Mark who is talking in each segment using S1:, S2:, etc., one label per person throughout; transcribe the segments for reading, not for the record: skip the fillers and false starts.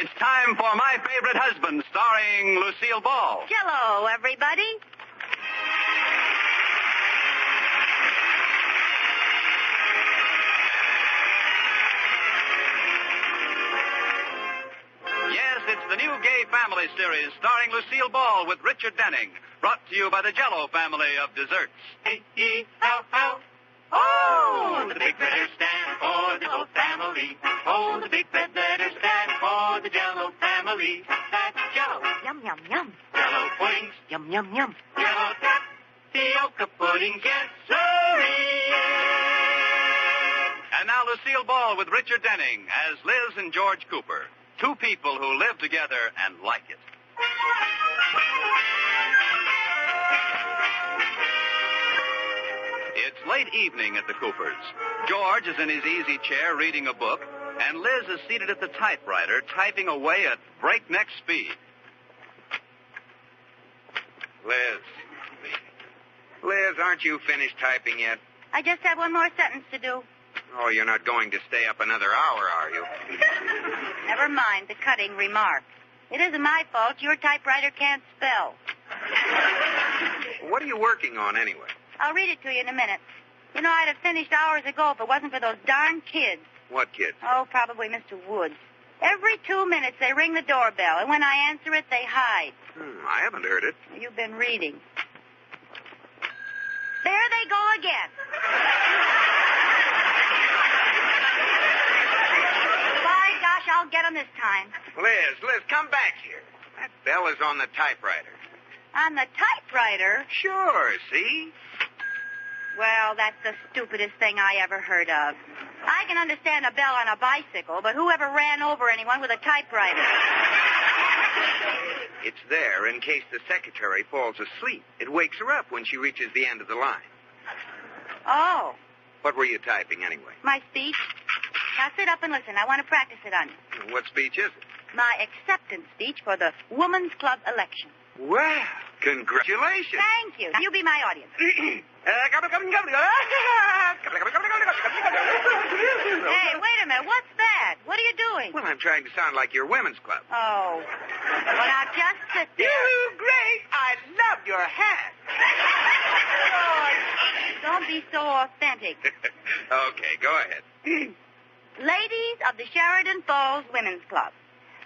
S1: It's time for My Favorite Husband, starring Lucille Ball.
S2: Hello, everybody.
S1: Yes, it's the new Gay Family series starring Lucille Ball with Richard Denning. Brought to you by the Jell-O family of desserts.
S3: A-E-L-L. Oh, the big letters stand for the Jell-O family. Oh, the big red letters stand for the Jell-O family. That's Jell-O.
S2: Yum, yum, yum.
S3: Jell-O puddings.
S2: Yum, yum, yum.
S3: Jell-O tapioca puddings. Yes, sirree.
S1: And now Lucille Ball with Richard Denning as Liz and George Cooper. Two people who live together and like it. It's late evening at the Coopers. George is in his easy chair reading a book, and Liz is seated at the typewriter typing away at breakneck speed.
S4: Liz, aren't you finished typing yet?
S2: I just have one more sentence to do.
S4: Oh, you're not going to stay up another hour, are you?
S2: Never mind the cutting remark. It isn't my fault your typewriter can't spell.
S4: What are you working on, anyway?
S2: I'll read it to you in a minute. You know, I'd have finished hours ago if it wasn't for those darn kids.
S4: What kids?
S2: Oh, probably Mr. Woods. Every 2 minutes they ring the doorbell, and when I answer it, they hide.
S4: I haven't heard it.
S2: You've been reading. There they go again. By gosh, I'll get them this time.
S4: Liz, come back here. That bell is on the typewriter.
S2: On the typewriter?
S4: Sure, see?
S2: Well, that's the stupidest thing I ever heard of. I can understand a bell on a bicycle, but whoever ran over anyone with a typewriter?
S4: It's there in case the secretary falls asleep. It wakes her up when she reaches the end of the line.
S2: Oh.
S4: What were you typing, anyway?
S2: My speech? Now sit up and listen. I want to practice it on you.
S4: What speech is it?
S2: My acceptance speech for the Women's Club election.
S4: Well, congratulations.
S2: Thank you. Now you be my audience. Hey, wait a minute. What's that? What are you doing?
S4: Well, I'm trying to sound like your women's club.
S2: Oh. Well, now just sit there.
S4: You, Grace, I love your hat.
S2: George, don't be so authentic.
S4: Okay, go ahead.
S2: Ladies of the Sheridan Falls Women's Club.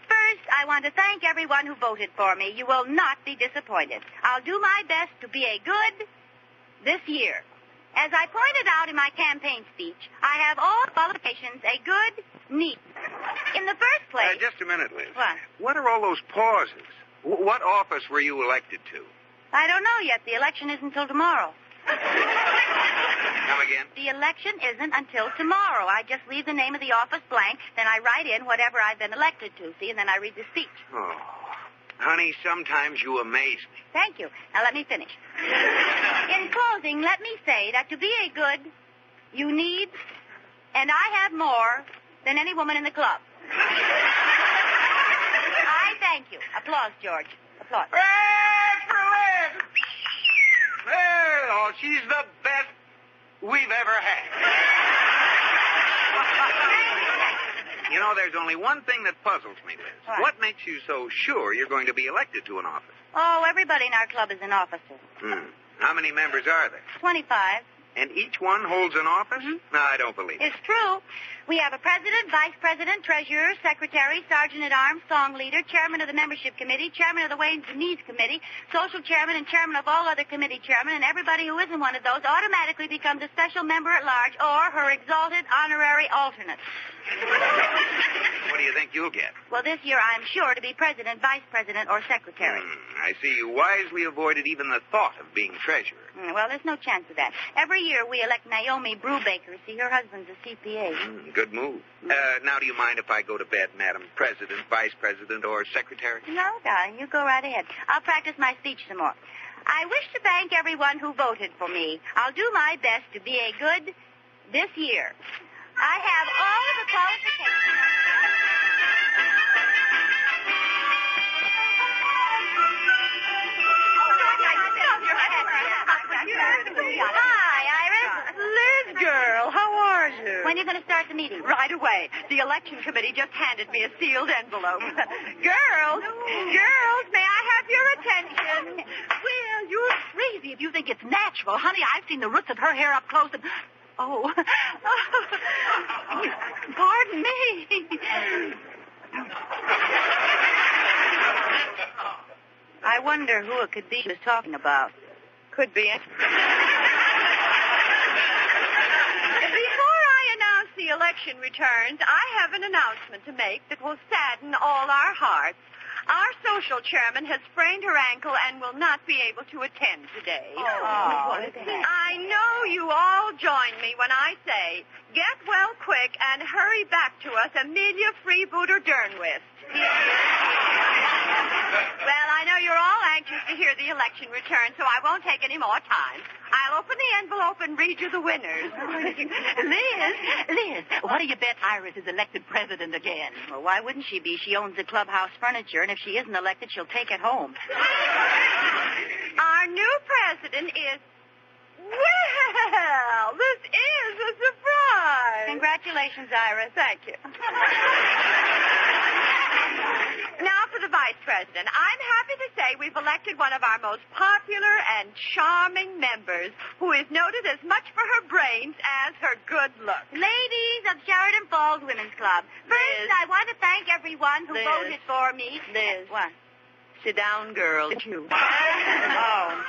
S2: First, I want to thank everyone who voted for me. You will not be disappointed. I'll do my best to be a good this year. As I pointed out in my campaign speech, I have all qualifications a good niece. In the first place...
S4: Just a minute, Liz.
S2: What?
S4: What are all those pauses? What office were you elected to?
S2: I don't know yet. The election isn't until tomorrow.
S4: Come again?
S2: The election isn't until tomorrow. I just leave the name of the office blank, then I write in whatever I've been elected to, see, and then I read the speech.
S4: Oh, honey, sometimes you amaze me.
S2: Thank you. Now let me finish. In closing, let me say that to be a good, you need, and I have more than any woman in the club. I thank you. Applause, George. Applause.
S4: Hooray for Liz! Well, she's the best we've ever had. You know, there's only one thing that puzzles me, Liz.
S2: What
S4: makes you so sure you're going to be elected to an office?
S2: Oh, everybody in our club is an officer.
S4: How many members are there?
S2: 25.
S4: And each one holds an office? No, I don't believe it.
S2: It's true. We have a president, vice president, treasurer, secretary, sergeant-at-arms, song leader, chairman of the membership committee, chairman of the Ways and Needs committee, social chairman, and chairman of all other committee chairmen, and everybody who isn't one of those automatically becomes a special member at large or her exalted honorary alternate.
S4: What do you think you'll get?
S2: Well, this year I'm sure to be president, vice president, or secretary.
S4: I see you wisely avoided even the thought of being treasurer.
S2: Well, there's no chance of that. Every year we elect Naomi Brubaker. See, her husband's a CPA.
S4: Good move. Now, do you mind if I go to bed, Madam President, Vice President, or Secretary?
S2: No, darling, you go right ahead. I'll practice my speech some more. I wish to thank everyone who voted for me. I'll do my best to be a good this year. I have all of the qualifications. Hi, Iris.
S5: Liz, girl, how are you?
S2: When are you going to start the the meeting?
S5: Right away. The election committee just handed me a sealed envelope. Girls, may I have your attention?
S6: Well, you're crazy if you think it's natural. Honey, I've seen the roots of her hair up close and...
S5: Oh. Pardon me.
S2: I wonder who it could be she was talking about.
S5: Could be. Before I announce the election returns, I have an announcement to make that will sadden all our hearts. Our social chairman has sprained her ankle and will not be able to attend today. I know you all join me when I say, get well quick and hurry back to us, Amelia Freebooter Dernwist. Well, I know you're all anxious to hear the election return, so I won't take any more time. I'll open the envelope and read you the winners.
S6: Liz, what do you bet Iris is elected president again?
S2: Well, why wouldn't she be? She owns the clubhouse furniture, and if she isn't elected, she'll take it home.
S5: Our new president is... Well, this is a surprise.
S2: Congratulations, Iris.
S5: Thank you. Now for the vice president. I'm happy to say we've elected one of our most popular and charming members, who is noted as much for her brains as her good looks.
S2: Ladies of Sheridan Falls Women's Club, first I want to thank everyone who voted for me.
S5: Liz.
S2: What?
S5: Sit down, girl.
S2: You.
S5: Oh.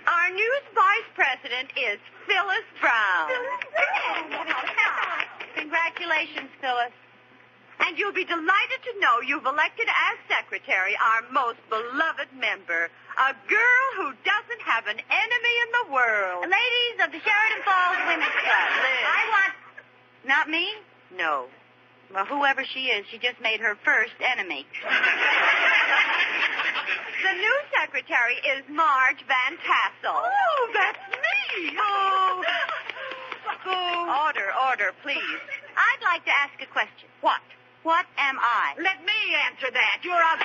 S5: Our new vice president is Phyllis Brown.
S2: Congratulations, Phyllis.
S5: And you'll be delighted to know you've elected as secretary our most beloved member, a girl who doesn't have an enemy in the world.
S2: Ladies of the Sheridan Falls Women's Club,
S5: Liz.
S2: I want... Not me?
S5: No.
S2: Well, whoever she is, she just made her first enemy.
S5: The new secretary is Marge Van Tassel.
S6: Oh, that's me.
S5: Oh. Order, please.
S2: I'd like to ask a question.
S5: What?
S2: What am I?
S6: Let me answer that. You're a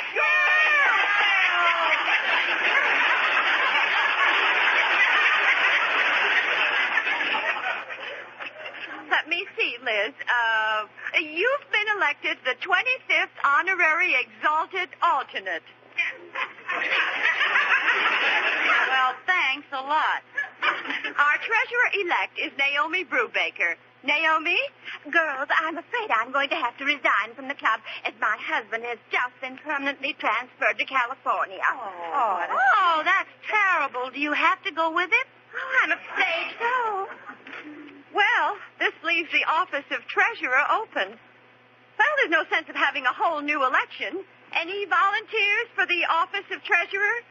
S5: Let me see, Liz. You've been elected the 25th honorary exalted alternate.
S2: Well, thanks a lot.
S5: Our treasurer-elect is Naomi Brubaker. Naomi?
S7: Girls, I'm afraid I'm going to have to resign from the club as my husband has just been permanently transferred to California.
S2: Oh, that's terrible. Do you have to go with it?
S7: Oh, I'm afraid so.
S5: Well, this leaves the office of treasurer open. Well, there's no sense of having a whole new election. Any volunteers for the office of treasurer?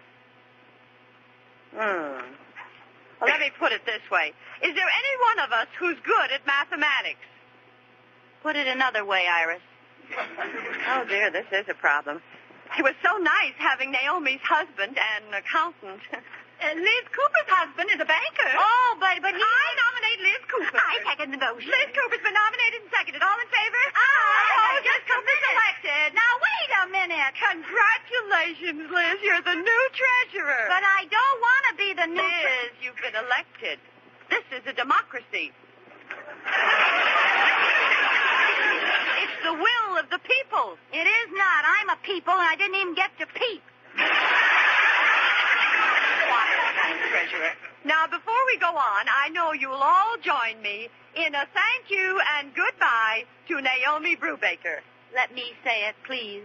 S5: Well, let me put it this way. Is there any one of us who's good at mathematics?
S2: Put it another way, Iris.
S5: Oh, dear, this is a problem. It was so nice having Naomi's husband and accountant.
S6: Liz Cooper's husband is a banker.
S2: Oh, but he...
S5: I nominate Liz Cooper.
S7: I second the motion.
S5: Liz Cooper's been nominated and seconded. All in favor? Liz Cooper's elected.
S2: Now, wait a minute.
S5: Congratulations, Liz. You're the new treasurer.
S2: But I don't want to be the new...
S5: Liz, you've been elected. This is a democracy. It's the will of the people.
S2: It is not. I'm a people, and I didn't even get to peep.
S5: Treasurer. Now, before we go on, I know you'll all join me in a thank you and goodbye to Naomi Brubaker.
S2: Let me say it, please.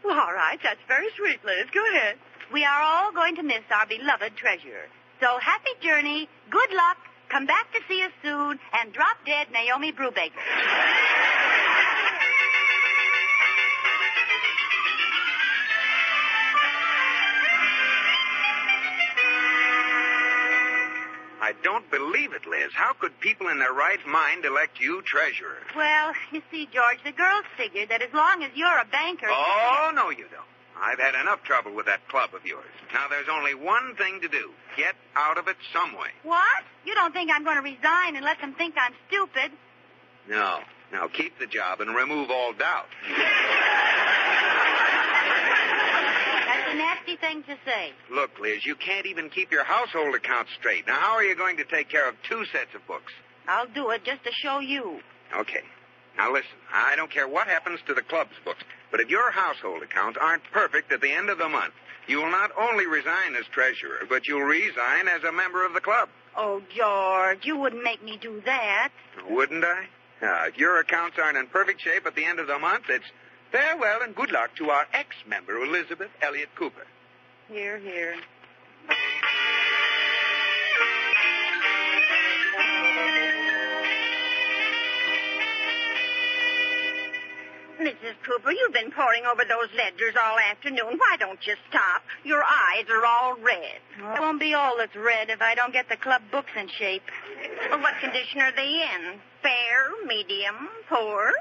S5: Well, all right, that's very sweet, Liz. Go ahead.
S2: We are all going to miss our beloved treasurer. So happy journey, good luck, come back to see us soon, and drop dead Naomi Brubaker.
S4: I don't believe it, Liz. How could people in their right mind elect you treasurer?
S2: Well, you see, George, the girls figured that as long as you're a banker...
S4: Oh, no, you don't. I've had enough trouble with that club of yours. Now, there's only one thing to do. Get out of it some way.
S2: What? You don't think I'm going to resign and let them think I'm stupid?
S4: No. Now, keep the job and remove all doubt.
S2: That's a nasty thing to say.
S4: Look, Liz, you can't even keep your household accounts straight. Now, how are you going to take care of 2 sets of books?
S2: I'll do it just to show you.
S4: Okay. Now listen, I don't care what happens to the club's books, but if your household accounts aren't perfect at the end of the month, you will not only resign as treasurer, but you'll resign as a member of the club.
S2: Oh, George, you wouldn't make me do that.
S4: Wouldn't I? If your accounts aren't in perfect shape at the end of the month, it's farewell and good luck to our ex-member, Elizabeth Elliott Cooper.
S2: Here, here.
S7: Mrs. Cooper, you've been poring over those ledgers all afternoon. Why don't you stop? Your eyes are all red.
S2: Well, it won't be all that's red if I don't get the club books in shape.
S7: Well, what condition are they in? Fair, medium, poor?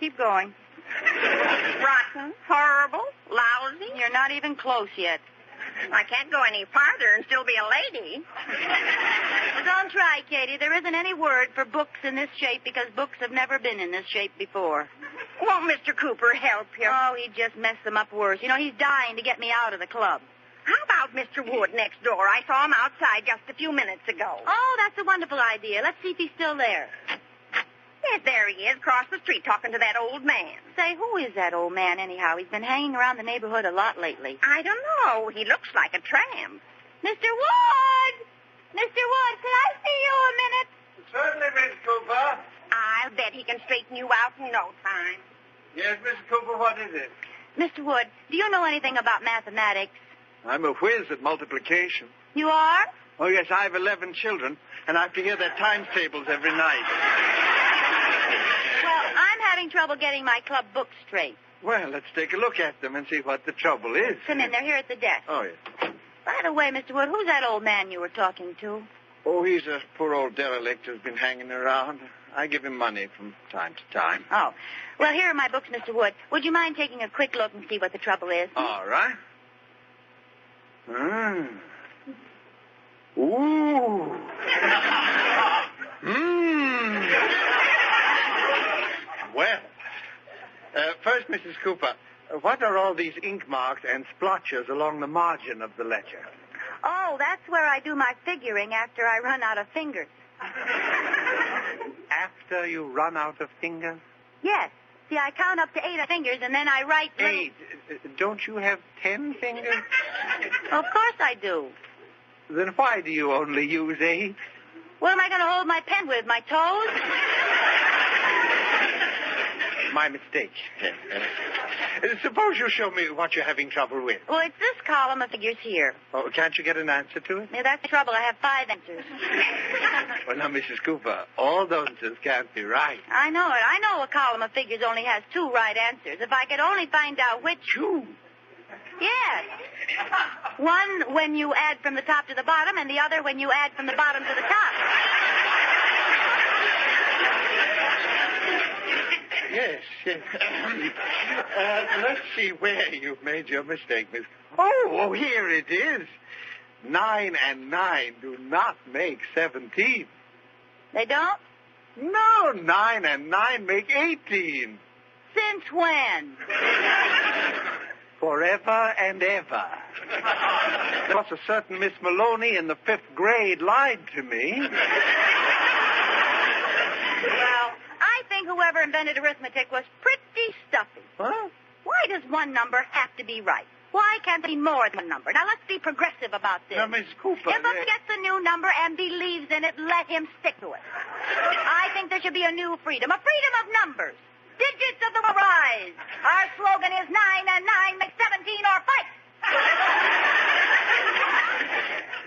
S2: Keep going.
S7: Rotten, horrible, lousy?
S2: You're not even close yet.
S7: I can't go any farther and still be a lady.
S2: Well, don't try, Katie. There isn't any word for books in this shape because books have never been in this shape before.
S7: Won't Mr. Cooper help you?
S2: Oh, he'd just mess them up worse. You know, he's dying to get me out of the club.
S7: How about Mr. Wood next door? I saw him outside just a few minutes ago.
S2: Oh, that's a wonderful idea. Let's see if he's still there.
S7: Yes, there he is, across the street, talking to that old man.
S2: Say, who is that old man, anyhow? He's been hanging around the neighborhood a lot lately.
S7: I don't know. He looks like a tramp.
S2: Mr. Wood! Mr. Wood, can I see you a minute?
S8: Certainly, Miss Cooper.
S7: I'll bet he can straighten you out in no time.
S8: Yes, Miss Cooper, what is it?
S2: Mr. Wood, do you know anything about mathematics?
S8: I'm a whiz at multiplication.
S2: You are?
S8: Oh, yes, I have 11 children, and I have to hear their times tables every night.
S2: Well, I'm having trouble getting my club books straight.
S8: Well, let's take a look at them and see what the trouble is.
S2: Come in. They're here at the desk.
S8: Oh, yes.
S2: By the way, Mr. Wood, who's that old man you were talking to?
S8: Oh, he's a poor old derelict who's been hanging around. I give him money from time to time.
S2: Oh. Well, here are my books, Mr. Wood. Would you mind taking a quick look and see what the trouble is?
S8: All right. Ooh. Well, first, Mrs. Cooper, what are all these ink marks and splotches along the margin of the ledger?
S2: Oh, that's where I do my figuring after I run out of fingers.
S8: After you run out of fingers?
S2: Yes. See, I count up to 8 fingers, and then I write...
S8: 8? Don't you have 10 fingers?
S2: Of course I do.
S8: Then why do you only use 8?
S2: What am I going to hold my pen with, my toes?
S8: My mistake. Suppose you show me what you're having trouble with.
S2: Well, it's this column of figures here.
S8: Oh, can't you get an answer to it?
S2: Yeah, that's the trouble. I have 5 answers.
S8: Well, now, Mrs. Cooper, all those answers can't be right.
S2: I know it. I know a column of figures only has 2 right answers. If I could only find out which...
S8: 2?
S2: Yes. One when you add from the top to the bottom, and the other when you add from the bottom to the top.
S8: Yes. Let's see where you've made your mistake, Miss. Oh, here it is. 9 and 9 do not make 17.
S2: They don't?
S8: No, 9 and 9 make 18.
S2: Since when?
S8: Forever and ever. There was a certain Miss Maloney in the 5th grade lied to me.
S2: Well, I think whoever invented arithmetic was pretty stuffy.
S8: Huh?
S2: Why does one number have to be right? Why can't there be more than one number? Now, let's be progressive about this.
S8: Now, Miss Cooper...
S2: If a gets a new number and believes in it, let him stick to it. I think there should be a new freedom, a freedom of numbers. Digits of the rise. Our slogan is 9 and 9 make 17 or fight.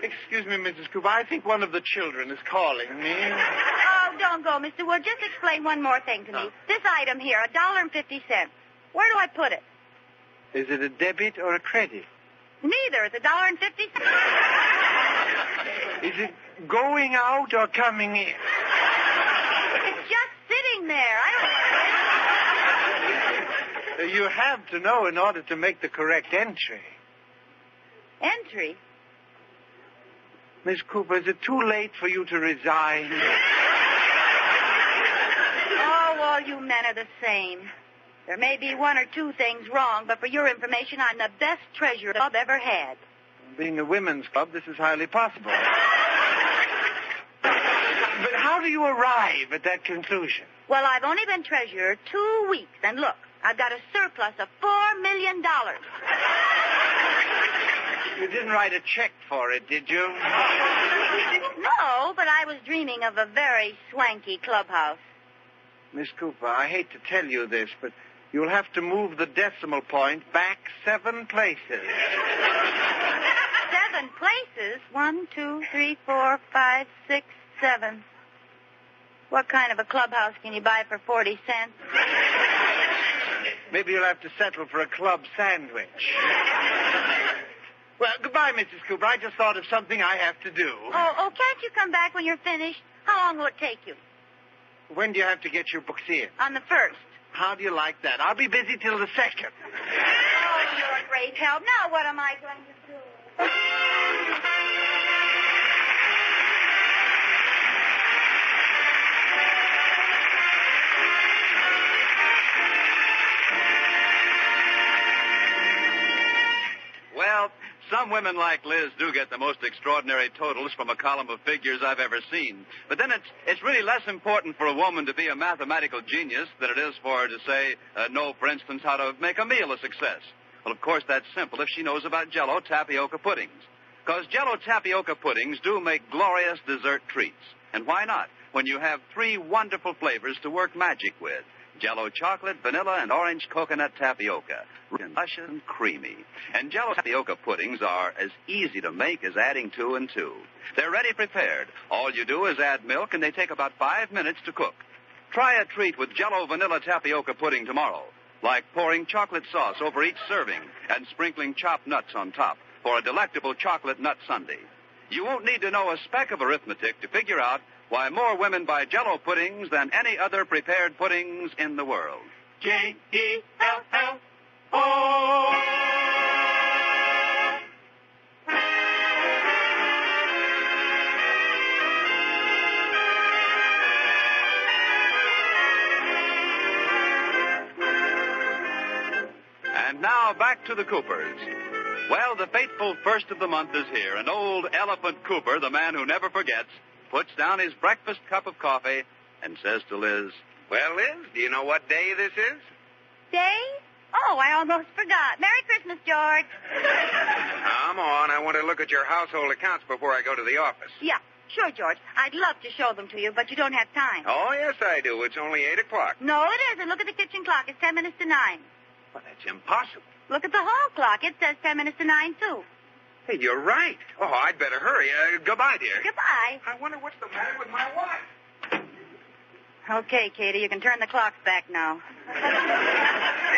S8: Excuse me, Mrs. Cooper. I think one of the children is calling me.
S2: Oh, don't go, Mr. Wood. Just explain one more thing to me. This item here, $1.50. Where do I put it?
S8: Is it a debit or a credit?
S2: Neither. It's $1.50.
S8: Is it going out or coming in?
S2: It's just sitting there. I don't know.
S8: You have to know in order to make the correct entry.
S2: Entry?
S8: Miss Cooper, is it too late for you to resign?
S2: Oh, all you men are the same. There may be 1 or 2 things wrong, but for your information, I'm the best treasurer the club ever had.
S8: Being a women's club, this is highly possible. But how How do you arrive at that conclusion?
S2: Well, I've only been treasurer 2 weeks, and look, I've got a surplus of $4 million.
S8: You didn't write a check for it, did you?
S2: No, but I was dreaming of a very swanky clubhouse.
S8: Miss Cooper, I hate to tell you this, but you'll have to move the decimal point back 7 places.
S2: 7 places? 1, 2, 3, 4, 5, 6, 7. What kind of a clubhouse can you buy for 40 cents?
S8: Maybe you'll have to settle for a club sandwich. Well, goodbye, Mrs. Cooper. I just thought of something I have to do.
S2: Oh, can't you come back when you're finished? How long will it take you?
S8: When do you have to get your books in?
S2: On the 1st.
S8: How do you like that? I'll be busy till the 2nd.
S2: Oh, you're a great help. Now what am I going to do?
S1: Well, some women like Liz do get the most extraordinary totals from a column of figures I've ever seen. But then it's really less important for a woman to be a mathematical genius than it is for her to know, for instance, how to make a meal a success. Well, of course, that's simple if she knows about Jell-O tapioca puddings. Because Jell-O tapioca puddings do make glorious dessert treats. And why not, when you have 3 wonderful flavors to work magic with? Jell-O chocolate, vanilla, and orange coconut tapioca. Luscious and creamy. And Jell-O tapioca puddings are as easy to make as adding 2 and 2. They're ready prepared. All you do is add milk, and they take about 5 minutes to cook. Try a treat with Jell-O vanilla tapioca pudding tomorrow, like pouring chocolate sauce over each serving and sprinkling chopped nuts on top for a delectable chocolate nut sundae. You won't need to know a speck of arithmetic to figure out why more women buy Jell-O puddings than any other prepared puddings in the world.
S3: Jell-O.
S1: And now back to the Coopers. Well, the fateful 1st of the month is here, and old Elephant Cooper, the man who never forgets, puts down his breakfast cup of coffee and says to Liz,
S4: Well, Liz, do you know what day this is?
S2: Day? Oh, I almost forgot. Merry Christmas, George.
S4: Come on, I want to look at your household accounts before I go to the office.
S2: Yeah, sure, George. I'd love to show them to you, but you don't have time.
S4: Oh, yes, I do. It's only 8 o'clock.
S2: No, it isn't. Look at the kitchen clock. It's 10 minutes to 9.
S4: Well, that's impossible.
S2: Look at the hall clock. It says 10 minutes to 9, too.
S4: Hey, you're right. Oh, I'd better hurry. Goodbye, dear.
S2: Goodbye.
S4: I wonder what's the matter with my watch.
S2: Okay, Katie, you can turn the clocks back now.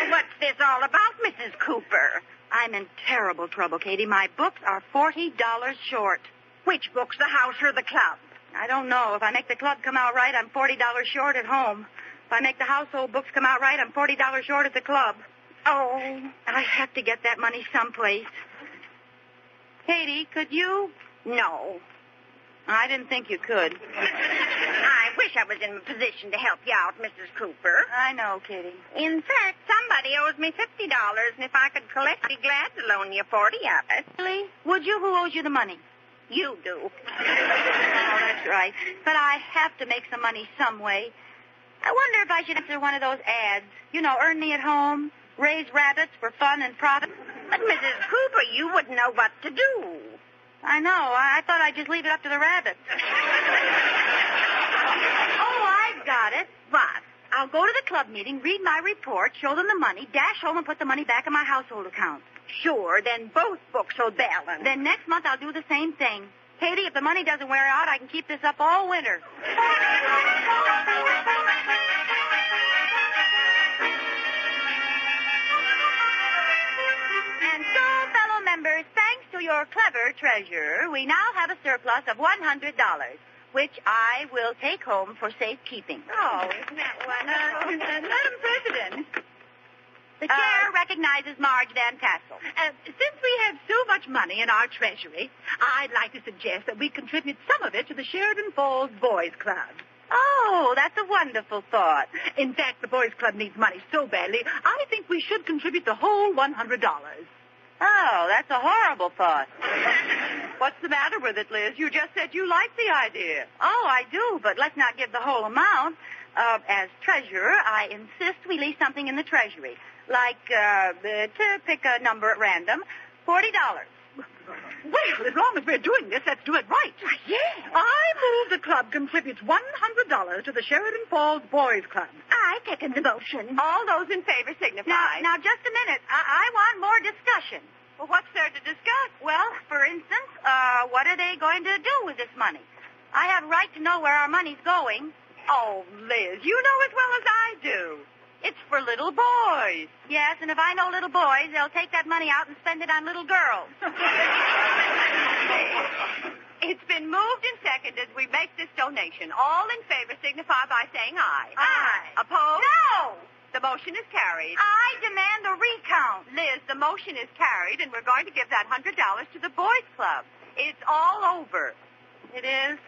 S7: What's this all about, Mrs. Cooper?
S2: I'm in terrible trouble, Katie. My books are $40 short.
S7: Which books, the house or the club?
S2: I don't know. If I make the club come out right, I'm $40 short at home. If I make the household books come out right, I'm $40 short at the club. Oh, I have to get that money someplace. Katie, could you?
S7: No.
S2: I didn't think you could.
S7: I wish I was in a position to help you out, Mrs. Cooper.
S2: I know, Katie.
S7: In fact, somebody owes me $50, and if I could collect, I'd be glad to loan you 40 of it.
S2: Really? Would you? Who owes you the money?
S7: You do.
S2: Oh, that's right. But I have to make some money some way. I wonder if I should answer one of those ads. You know, earn me at home, raise rabbits for fun and profit.
S7: But, Mrs. Cooper, you wouldn't know what to do.
S2: I know. I thought I'd just leave it up to the rabbits. Oh, I've got it.
S7: What?
S2: I'll go to the club meeting, read my report, show them the money, dash home and put the money back in my household account.
S7: Sure, then both books will balance.
S2: Then next month I'll do the same thing. Katie, if the money doesn't wear out, I can keep this up all winter. And so, fellow members, thanks to your clever treasurer, we now have a surplus of $100, which I will take home for safekeeping.
S7: Oh, isn't that wonderful?
S6: Madam President,
S2: The chair recognizes Marge Van Tassel.
S6: since we have so much money in our treasury, I'd like to suggest that we contribute some of it to the Sheridan Falls Boys Club.
S2: Oh, that's a wonderful thought.
S6: In fact, the Boys Club needs money so badly, I think we should contribute the whole $100.
S2: Oh, that's a horrible thought.
S5: What's the matter with it, Liz? You just said you liked the idea.
S2: Oh, I do, but let's not give the whole amount. As treasurer, I insist we leave something in the treasury. Like, to pick a number at random, $40.
S6: Well, as long as we're doing this, let's do it right.
S2: Yeah.
S6: I move the club contributes $100 to the Sheridan Falls Boys Club.
S7: I second the motion.
S5: All those in favor signify.
S2: Now, just a minute. I want more discussion.
S5: Well, what's there to discuss?
S2: Well, for instance, what are they going to do with this money? I have a right to know where our money's going.
S5: Oh, Liz, you know as well as I do. It's for little boys.
S2: Yes, and if I know little boys, they'll take that money out and spend it on little girls.
S5: It's been moved and seconded. We make this donation. All in favor signify by saying aye.
S2: Aye.
S5: Opposed?
S2: No!
S5: The motion is carried.
S2: I demand a recount.
S5: Liz, the motion is carried, and we're going to give that $100 to the Boys Club. It's all over.
S2: It is?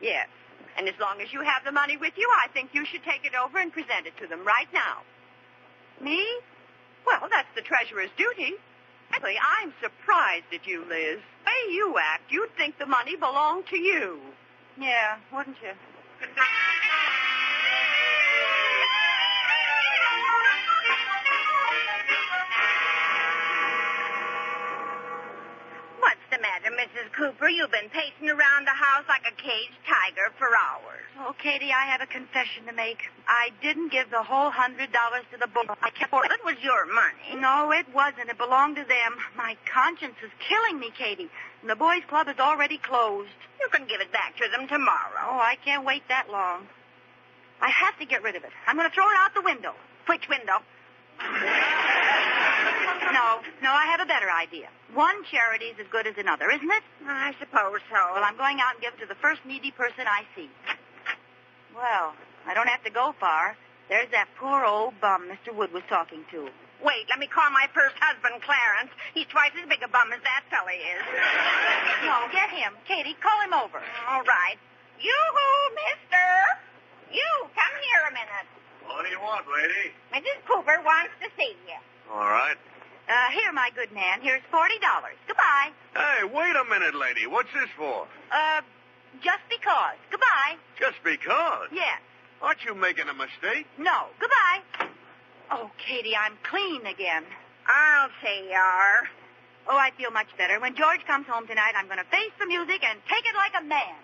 S5: Yes. And as long as you have the money with you, I think you should take it over and present it to them right now.
S2: Me?
S5: Well, that's the treasurer's duty. Actually, I'm surprised at you, Liz. The way you act, you'd think the money belonged to you.
S2: Yeah, wouldn't you?
S7: What's the matter, Mrs. Cooper? You've been pacing around the house like a caged tiger for hours.
S2: Oh, Katie, I have a confession to make. I didn't give the whole $100 to the boys. I kept it.
S7: It was your money.
S2: No, it wasn't. It belonged to them. My conscience is killing me, Katie. And the boys' club is already closed.
S7: You can give it back to them tomorrow.
S2: Oh, I can't wait that long. I have to get rid of it. I'm going to throw it out the window.
S7: Which window?
S2: No, I have a better idea. One charity's as good as another, isn't it?
S7: I suppose so.
S2: Well, I'm going out and give it to the first needy person I see. Well, I don't have to go far. There's that poor old bum Mr. Wood was talking to.
S7: Wait, let me call my first husband, Clarence. He's twice as big a bum as that fella is.
S2: No, get him. Katie, call him over.
S7: All right. Yoo-hoo, mister. You, come here a minute.
S8: What do you want, lady?
S7: Mrs. Cooper wants to see you.
S8: All right.
S2: Here, my good man. Here's $40. Goodbye.
S8: Hey, wait a minute, lady. What's this for?
S2: Just because. Goodbye.
S8: Just because?
S2: Yes.
S8: Aren't you making a mistake?
S2: No. Goodbye. Oh, Katie, I'm clean again.
S7: I'll say you are.
S2: Oh, I feel much better. When George comes home tonight, I'm going to face the music and take it like a man.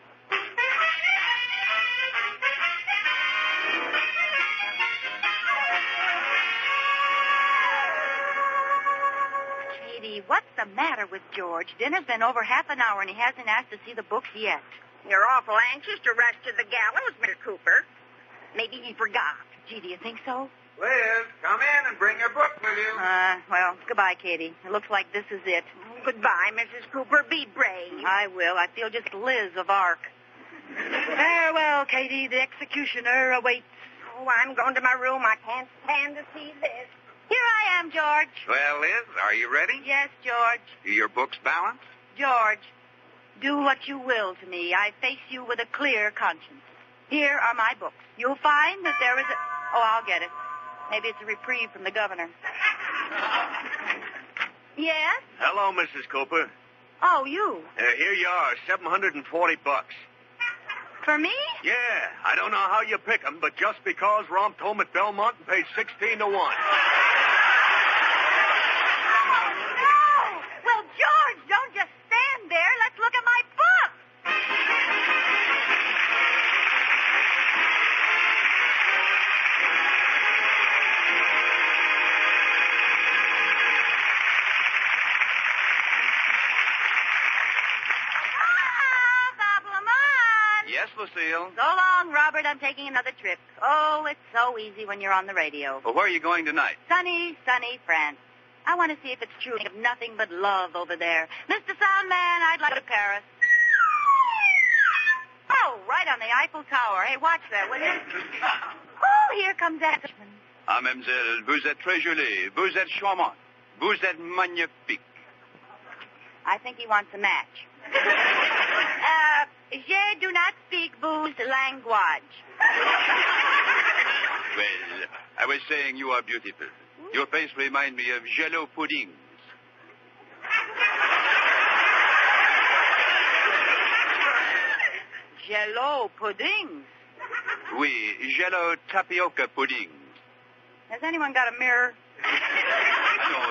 S2: Katie, what's the matter with George? Dinner's been over half an hour and he hasn't asked to see the books yet.
S7: You're awful anxious to rush to the gallows, Mr. Cooper.
S2: Maybe he forgot. Gee, do you think so?
S4: Liz, come in and bring your book with you.
S2: Well, goodbye, Katie. It looks like this is it.
S7: Goodbye, Mrs. Cooper. Be brave.
S2: I will. I feel just Liz of Arc. Farewell, Katie. The executioner awaits.
S7: Oh, I'm going to my room. I can't stand to see this.
S2: Here I am, George.
S4: Well, Liz, are you ready?
S2: Yes, George.
S4: Do your books balance?
S2: George, do what you will to me. I face you with a clear conscience. Here are my books. You'll find that there is a... Oh, I'll get it. Maybe it's a reprieve from the governor. Yes?
S8: Hello, Mrs. Cooper.
S2: Oh, you.
S8: Here you are, $740.
S2: For me?
S8: Yeah, I don't know how you pick 'em, but just because romped home at Belmont and paid 16 to 1.
S2: No! Well, George, don't just stand there. Let's look at my book.
S1: Yes, Lucille.
S2: So long, Robert. I'm taking another trip. Oh, it's so easy when you're on the radio.
S1: Well, where are you going tonight?
S2: Sunny, sunny France. I want to see if it's true of nothing but love over there. Mr. Soundman, I'd like to Paris. Oh, right on the Eiffel Tower. Hey, watch that, will you? Oh, here comes Ashman.
S1: Ah, mademoiselle, vous êtes très jolie. Vous êtes charmante. Vous êtes magnifique.
S2: I think he wants a match. Je do not speak vos language.
S1: Well, I was saying you are beautiful. Your face reminds me of jello puddings.
S2: Jello puddings.
S1: Oui, Jello tapioca puddings.
S2: Has anyone got a mirror?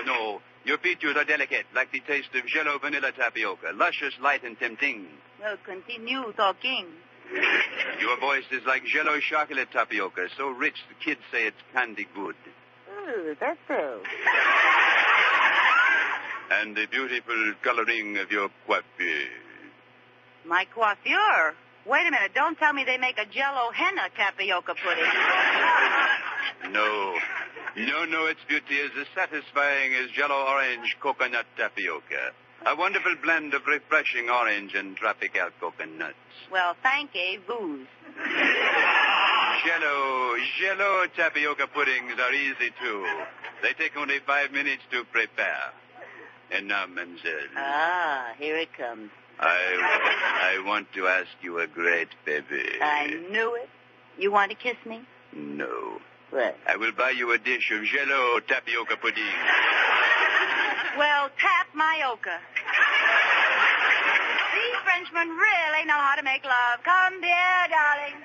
S1: No. Your features are delicate, like the taste of Jello vanilla tapioca, luscious, light, and tempting.
S2: Well, continue talking.
S1: Your voice is like Jello chocolate tapioca, so rich the kids say it's candy good.
S2: Oh, that's so.
S1: And the beautiful coloring of your coiffure.
S2: My coiffure? Wait a minute. Don't tell me they make a Jello henna tapioca pudding.
S1: No, its beauty is as satisfying as Jello orange coconut tapioca. A wonderful blend of refreshing orange and tropical coconuts.
S2: Well, thank you, booze.
S1: Jello tapioca puddings are easy, too. They take only 5 minutes to prepare. And now, mademoiselle.
S2: Ah, here it comes.
S1: I want to ask you a great favor.
S2: I knew it. You want to kiss me?
S1: No.
S2: What?
S1: I will buy you a dish of Jello tapioca pudding.
S2: Well, tap my ochre. These Frenchmen really know how to make love. Come, dear darling.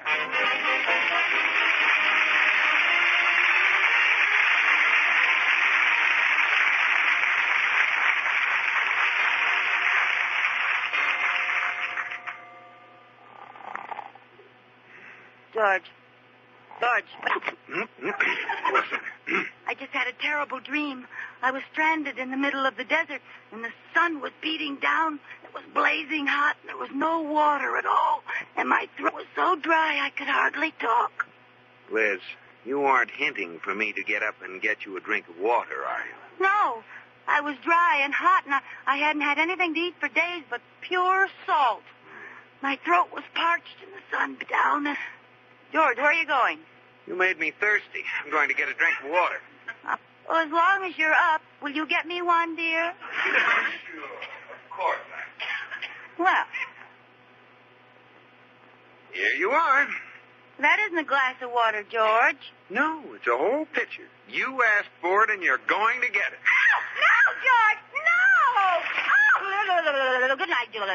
S2: George. I just had a terrible dream. I was stranded in the middle of the desert, and the sun was beating down. It was blazing hot, and there was no water at all. And my throat was so dry I could hardly talk.
S4: Liz, you aren't hinting for me to get up and get you a drink of water, are you?
S2: No, I was dry and hot, and I hadn't had anything to eat for days but pure salt. My throat was parched, and the sun beat down. George, where are you going?
S4: You made me thirsty. I'm going to get a drink of water.
S2: Well, as long as you're up, will you get me one, dear?
S4: Sure, of course I can.
S2: Well,
S4: Here you are.
S2: that isn't a glass of water, George.
S4: No, it's a whole pitcher. You asked for it, and you're going to get it.
S2: No, George, no! Oh. Good night, George.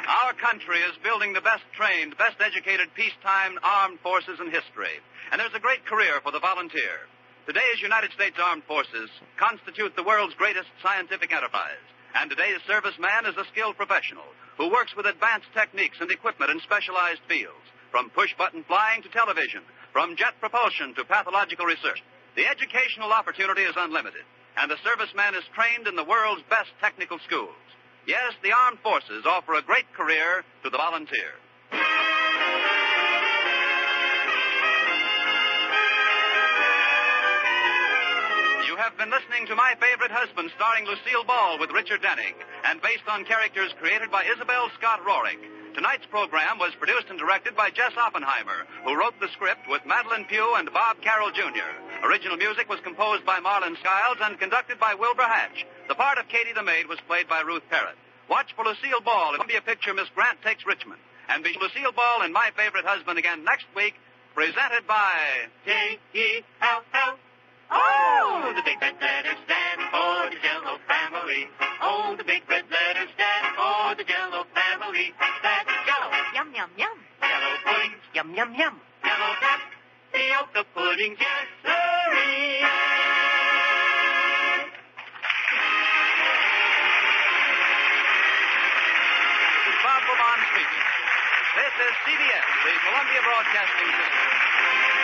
S1: Our country is building the best trained, best educated peacetime armed forces in history. And there's a great career for the volunteer. Today's United States Armed Forces constitute the world's greatest scientific enterprise. And today's serviceman is a skilled professional who works with advanced techniques and equipment in specialized fields, from push-button flying to television, from jet propulsion to pathological research. The educational opportunity is unlimited, and the serviceman is trained in the world's best technical schools. Yes, the armed forces offer a great career to the volunteer. You have been listening to My Favorite Husband, starring Lucille Ball with Richard Denning, and based on characters created by Isabel Scott Rorick. Tonight's program was produced and directed by Jess Oppenheimer, who wrote the script with Madeline Pugh and Bob Carroll, Jr. Original music was composed by Marlon Skiles and conducted by Wilbur Hatch. The part of Katie the Maid was played by Ruth Parrott. Watch for Lucille Ball in Columbia Picture Miss Grant Takes Richmond. And be Lucille Ball in My Favorite Husband again next week, presented by
S3: J-E-L-L. Oh, the big red letters stand for the Jello family. Oh, the big red letters stand for the Jello family. That's Jello.
S5: Yum, yum, yum.
S3: Jello puddings.
S5: Yum, yum, yum.
S3: Jello tapioca puddings. Yes, sirree.
S1: This is Bob Beaumont speaking. This is CBS, the Columbia Broadcasting System.